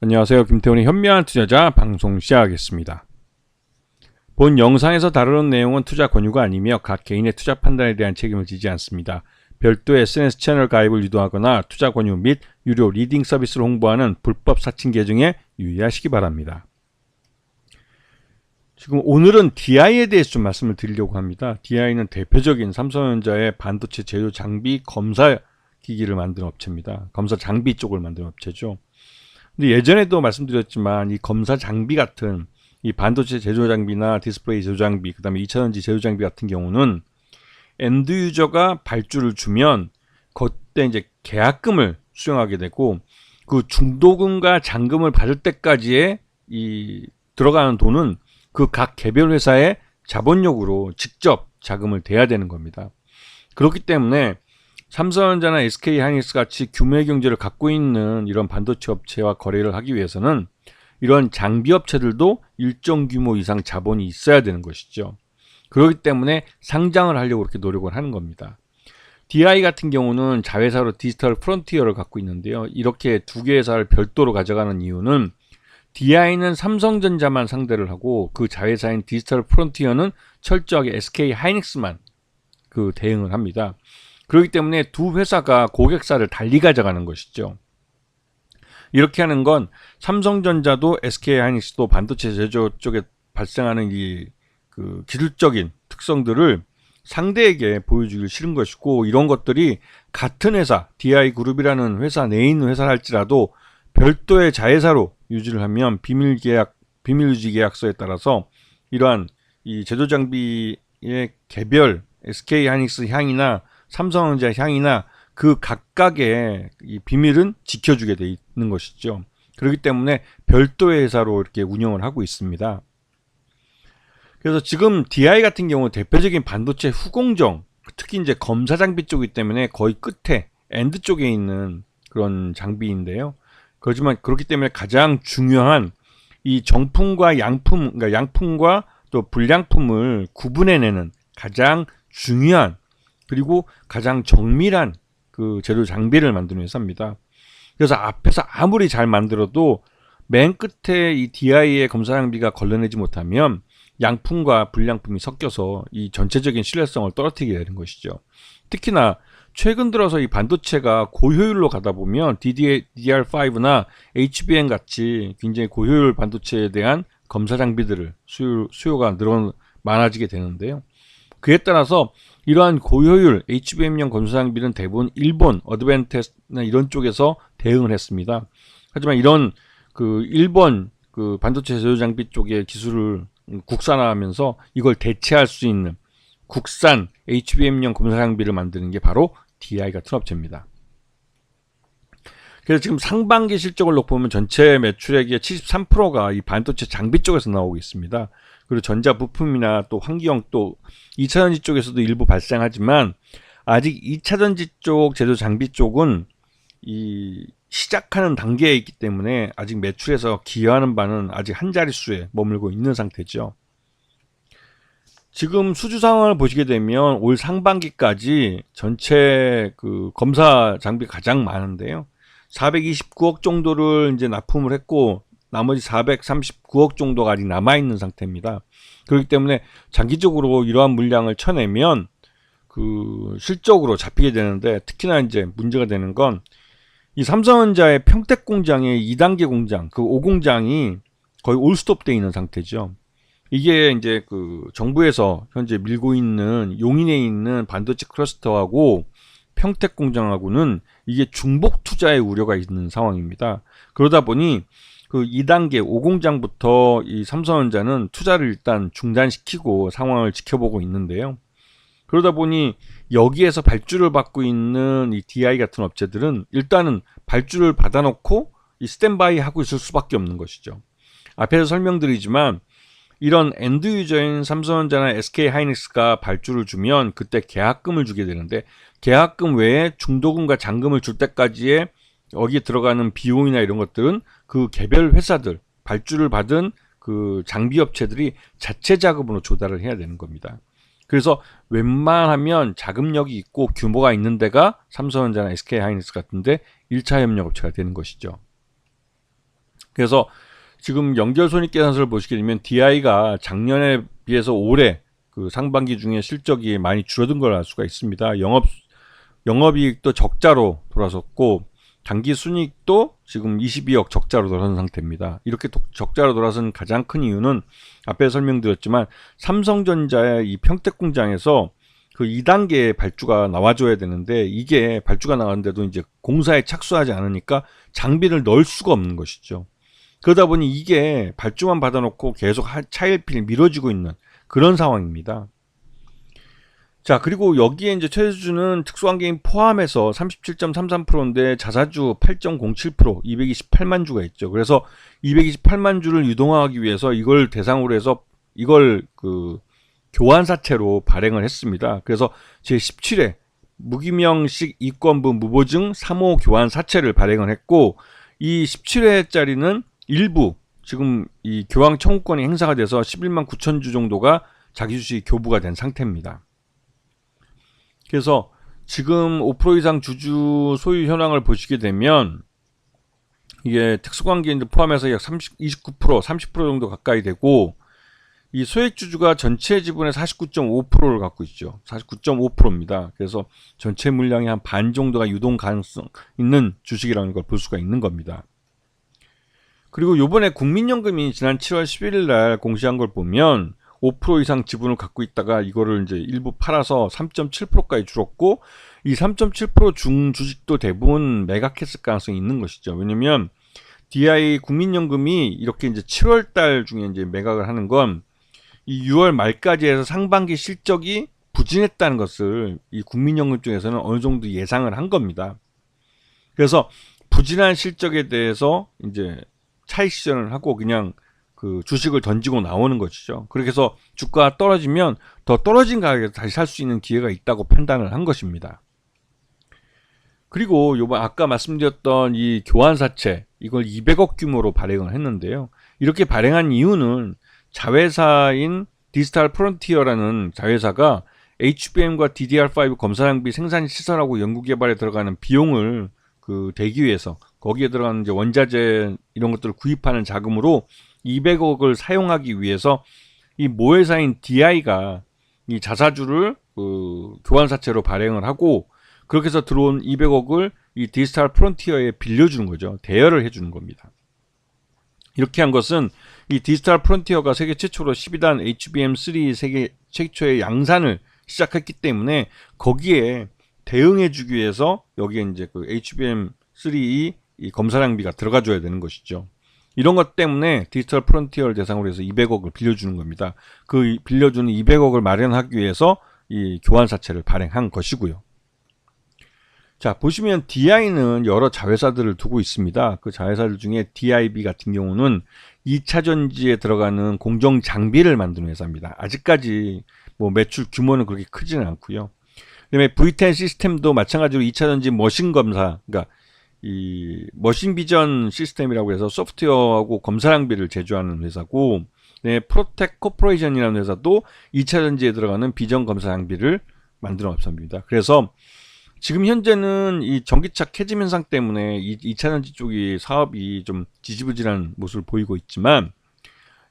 안녕하세요. 김태훈의 현명한 투자자 방송 시작하겠습니다. 본 영상에서 다루는 내용은 투자 권유가 아니며 각 개인의 투자 판단에 대한 책임을 지지 않습니다. 별도의 SNS 채널 가입을 유도하거나 투자 권유 및 유료 리딩 서비스를 홍보하는 불법 사칭 계정에 유의하시기 바랍니다. 지금 오늘은 DI에 대해서 좀 말씀을 드리려고 합니다. DI는 대표적인 삼성전자의 반도체 제조 장비 검사 기기를 만드는 업체입니다. 검사 장비 쪽을 만드는 업체죠. 근데 예전에도 말씀드렸지만 이 검사 장비 같은 이 반도체 제조 장비나 디스플레이 제조 장비, 그다음에 2차전지 제조 장비 같은 경우는 엔드 유저가 발주를 주면 그때 이제 계약금을 수령하게 되고 그 중도금과 잔금을 받을 때까지의 이 들어가는 돈은 그 각 개별 회사의 자본력으로 직접 자금을 대야 되는 겁니다. 그렇기 때문에 삼성전자나 SK하이닉스 같이 규모의 경제를 갖고 있는 이런 반도체 업체와 거래를 하기 위해서는 이런 장비 업체들도 일정 규모 이상 자본이 있어야 되는 것이죠. 그렇기 때문에 상장을 하려고 이렇게 노력을 하는 겁니다. DI 같은 경우는 자회사로 디지털 프론티어를 갖고 있는데요. 이렇게 두 개의 회사를 별도로 가져가는 이유는 DI는 삼성전자만 상대를 하고 그 자회사인 디지털 프론티어는 철저하게 SK하이닉스만 그 대응을 합니다. 그렇기 때문에 두 회사가 고객사를 달리 가져가는 것이죠. 이렇게 하는 건 삼성전자도 SK하이닉스도 반도체 제조 쪽에 발생하는 이 그 기술적인 특성들을 상대에게 보여주기 싫은 것이고, 이런 것들이 같은 회사, DI그룹이라는 회사 내에 있는 회사를 할지라도 별도의 자회사로 유지를 하면 비밀유지 계약서에 따라서 이러한 이 제조 장비의 개별 SK하이닉스 향이나 삼성전자 향이나 그 각각의 이 비밀은 지켜주게 돼 있는 것이죠. 그렇기 때문에 별도의 회사로 이렇게 운영을 하고 있습니다. 그래서 지금 DI 같은 경우 대표적인 반도체 후공정, 특히 이제 검사 장비 쪽이기 때문에 거의 끝에 엔드 쪽에 있는 그런 장비인데요. 그렇지만 그렇기 때문에 가장 중요한 이 정품과 양품, 그러니까 양품과 또 불량품을 구분해내는 가장 중요한 그리고 가장 정밀한 그 제조 장비를 만드는 회사입니다. 그래서 앞에서 아무리 잘 만들어도 맨 끝에 이 DI의 검사 장비가 걸러내지 못하면 양품과 불량품이 섞여서 이 전체적인 신뢰성을 떨어뜨리게 되는 것이죠. 특히나 최근 들어서 이 반도체가 고효율로 가다 보면 DDR5나 HBM 같이 굉장히 고효율 반도체에 대한 검사 장비들을 수요가 많아지게 되는데요. 그에 따라서 이러한 고효율 HBM용 검사 장비는 대부분 일본, 어드밴테스나 이런 쪽에서 대응을 했습니다. 하지만 이런 그 일본 그 반도체 제조 장비 쪽의 기술을 국산화하면서 이걸 대체할 수 있는 국산 HBM용 검사 장비를 만드는 게 바로 DI 같은 업체입니다. 그래서 지금 상반기 실적을 놓고 보면 전체 매출액의 73%가 이 반도체 장비 쪽에서 나오고 있습니다. 그리고 전자 부품이나 또 환경 또 2차전지 쪽에서도 일부 발생하지만 아직 2차전지 쪽 제조 장비 쪽은 이 시작하는 단계에 있기 때문에 아직 매출에서 기여하는 바는 아직 한 자릿수에 머물고 있는 상태죠. 지금 수주 상황을 보시게 되면 올 상반기까지 전체 그 검사 장비 가장 많은데요. 429억 정도를 이제 납품을 했고 나머지 439억 정도가 아직 남아있는 상태입니다. 그렇기 때문에 장기적으로 이러한 물량을 쳐내면 그 실적으로 잡히게 되는데, 특히나 이제 문제가 되는 건 이 삼성전자의 평택 공장의 2단계 공장, 그 5공장이 거의 올스톱되어 있는 상태죠. 이게 이제 그 정부에서 현재 밀고 있는 용인에 있는 반도체 클러스터하고 평택 공장하고는 이게 중복 투자의 우려가 있는 상황입니다. 그러다 보니 그 2단계 5공장부터 이 삼성전자는 투자를 일단 중단시키고 상황을 지켜보고 있는데요. 그러다 보니 여기에서 발주를 받고 있는 이 DI 같은 업체들은 일단은 발주를 받아놓고 이 스탠바이 하고 있을 수밖에 없는 것이죠. 앞에서 설명드리지만 이런 엔드 유저인 삼성전자나 SK하이닉스가 발주를 주면 그때 계약금을 주게 되는데, 계약금 외에 중도금과 잔금을 줄 때까지의 여기에 들어가는 비용이나 이런 것들은 그 개별 회사들, 발주를 받은 그 장비 업체들이 자체 자금으로 조달을 해야 되는 겁니다. 그래서 웬만하면 자금력이 있고 규모가 있는 데가 삼성전자나 SK하이닉스 같은데 1차 협력업체가 되는 것이죠. 그래서 지금 연결손익계산서를 보시게 되면 DI가 작년에 비해서 올해 그 상반기 중에 실적이 많이 줄어든 걸 알 수가 있습니다. 영업이익도 적자로 돌아섰고 당기순이익도 지금 22억 적자로 돌아선 상태입니다. 이렇게 적자로 돌아선 가장 큰 이유는 앞에 설명드렸지만 삼성전자의 이 평택공장에서 그 2단계 발주가 나와줘야 되는데 이게 발주가 나왔는데도 이제 공사에 착수하지 않으니까 장비를 넣을 수가 없는 것이죠. 그러다 보니 이게 발주만 받아놓고 계속 차일피일 미뤄지고 있는 그런 상황입니다. 자, 그리고 여기에 이제 최저주는 특수환경인 포함해서 37.33%인데 자사주 8.07%, 228만 주가 있죠. 그래서 228만 주를 유동화하기 위해서 이걸 대상으로 해서 이걸 그 교환사채로 발행을 했습니다. 그래서 제17회 무기명식 이권부 무보증 3호 교환사채를 발행을 했고 이 17회짜리는 일부 지금 이 교황 청구권이 행사가 돼서 11만 9천 주 정도가 자기 주식이 교부가 된 상태입니다. 그래서 지금 5% 이상 주주 소유 현황을 보시게 되면 이게 특수관계인들 포함해서 약 29%, 30% 정도 가까이 되고 이 소액주주가 전체 지분의 49.5%를 갖고 있죠. 49.5%입니다. 그래서 전체 물량의 한 반 정도가 유동 가능성 있는 주식이라는 걸 볼 수가 있는 겁니다. 그리고 요번에 국민연금이 지난 7월 11일 날 공시한 걸 보면 5% 이상 지분을 갖고 있다가 이거를 이제 일부 팔아서 3.7%까지 줄었고 이 3.7% 중주식도 대부분 매각했을 가능성이 있는 것이죠. 왜냐면 DI 국민연금이 이렇게 이제 7월 달 중에 이제 매각을 하는 건 이 6월 말까지 해서 상반기 실적이 부진했다는 것을 이 국민연금 쪽에서는 어느 정도 예상을 한 겁니다. 그래서 부진한 실적에 대해서 이제 차익 실현을 하고 그냥 그 주식을 던지고 나오는 것이죠. 그렇게 해서 주가가 떨어지면 더 떨어진 가격에 다시 살 수 있는 기회가 있다고 판단을 한 것입니다. 그리고 요번 아까 말씀드렸던 이 교환사채 이걸 200억 규모로 발행을 했는데요. 이렇게 발행한 이유는 자회사인 디지털 프론티어라는 자회사가 HBM과 DDR5 검사장비 생산 시설하고 연구개발에 들어가는 비용을 그 대기 위해서 거기에 들어가는 이제 원자재 이런 것들을 구입하는 자금으로 200억을 사용하기 위해서 이 모회사인 DI가 이 자사주를 그 교환사채로 발행을 하고 그렇게 해서 들어온 200억을 이 디지털 프론티어에 빌려주는 거죠. 대여를 해주는 겁니다. 이렇게 한 것은 이 디지털 프론티어가 세계 최초로 12단 HBM3 세계 최초의 양산을 시작했기 때문에 거기에 대응해주기 위해서 여기에 이제 그 HBM3 이 검사 장비가 들어가 줘야 되는 것이죠. 이런 것 때문에 디지털 프론티어를 대상으로 해서 200억을 빌려주는 겁니다. 그 빌려주는 200억을 마련하기 위해서 이 교환사채를 발행한 것이고요. 자, 보시면 DI는 여러 자회사들을 두고 있습니다. 그 자회사들 중에 DIB 같은 경우는 2차전지에 들어가는 공정 장비를 만드는 회사입니다. 아직까지 뭐 매출 규모는 그렇게 크지는 않고요. 그다음에 V10 시스템도 마찬가지로 2차전지 머신 검사, 그러니까 이 머신 비전 시스템이라고 해서 소프트웨어하고 검사 장비를 제조하는 회사고, 네, 프로텍 코퍼레이션이라는 회사도 2차전지에 들어가는 비전 검사 장비를 만드는 업체입니다. 그래서 지금 현재는 이 전기차 캐즘 현상 때문에 이 2차전지 쪽이 사업이 좀 지지부진한 모습을 보이고 있지만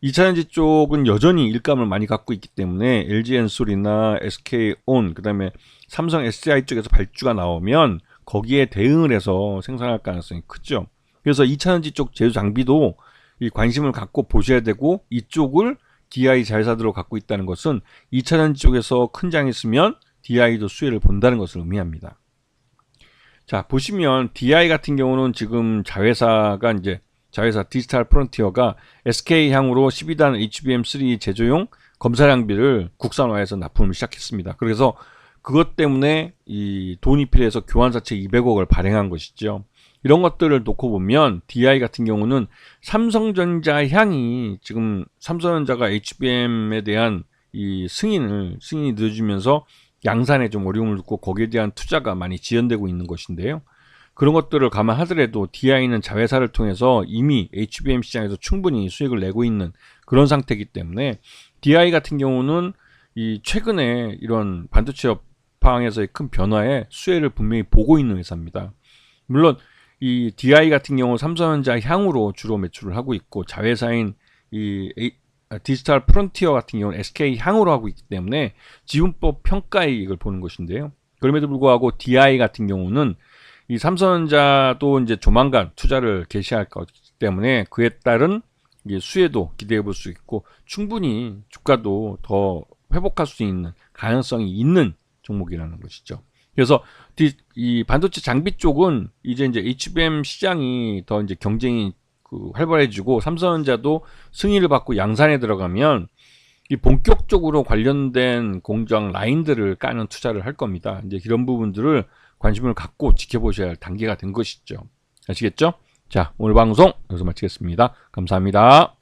2차전지 쪽은 여전히 일감을 많이 갖고 있기 때문에 LG엔솔이나 SK온, 그 다음에 삼성 SDI 쪽에서 발주가 나오면 거기에 대응을 해서 생산할 가능성이 크죠. 그래서 2차전지 쪽 제조 장비도 이 관심을 갖고 보셔야 되고, 이쪽을 DI 자회사들로 갖고 있다는 것은 2차전지 쪽에서 큰 장이 있으면 DI도 수혜를 본다는 것을 의미합니다. 자, 보시면 DI 같은 경우는 지금 자회사가 이제 자회사 디지털 프론티어가 SK향으로 12단 HBM3 제조용 검사 장비를 국산화해서 납품을 시작했습니다. 그래서 그것 때문에 이 돈이 필요해서 교환사채 200억을 발행한 것이죠. 이런 것들을 놓고 보면 DI 같은 경우는 삼성전자 향이 지금 삼성전자가 HBM에 대한 이 승인이 늦어지면서 양산에 좀 어려움을 두고 거기에 대한 투자가 많이 지연되고 있는 것인데요. 그런 것들을 감안하더라도 DI는 자회사를 통해서 이미 HBM 시장에서 충분히 수익을 내고 있는 그런 상태이기 때문에 DI 같은 경우는 이 최근에 이런 반도체 업황에서의 큰 변화에 수혜를 분명히 보고 있는 회사입니다. 물론 이 DI 같은 경우 삼성전자 향후로 주로 매출을 하고 있고 자회사인 디지털 프론티어 같은 경우는 SK 향으로 하고 있기 때문에 지분법 평가이익을 보는 것인데요. 그럼에도 불구하고 DI 같은 경우는 이 삼성전자도 이제 조만간 투자를 개시할 거기 때문에 그에 따른 수혜도 기대해 볼 수 있고 충분히 주가도 더 회복할 수 있는 가능성이 있는 종목이라는 것이죠. 그래서 이 반도체 장비 쪽은 이제 HBM 시장이 더 이제 경쟁이 활발해지고 삼성전자도 승인을 받고 양산에 들어가면 이 본격적으로 관련된 공장 라인들을 까는 투자를 할 겁니다. 이제 이런 부분들을 관심을 갖고 지켜보셔야 할 단계가 된 것이죠. 아시겠죠? 자, 오늘 방송 여기서 마치겠습니다. 감사합니다.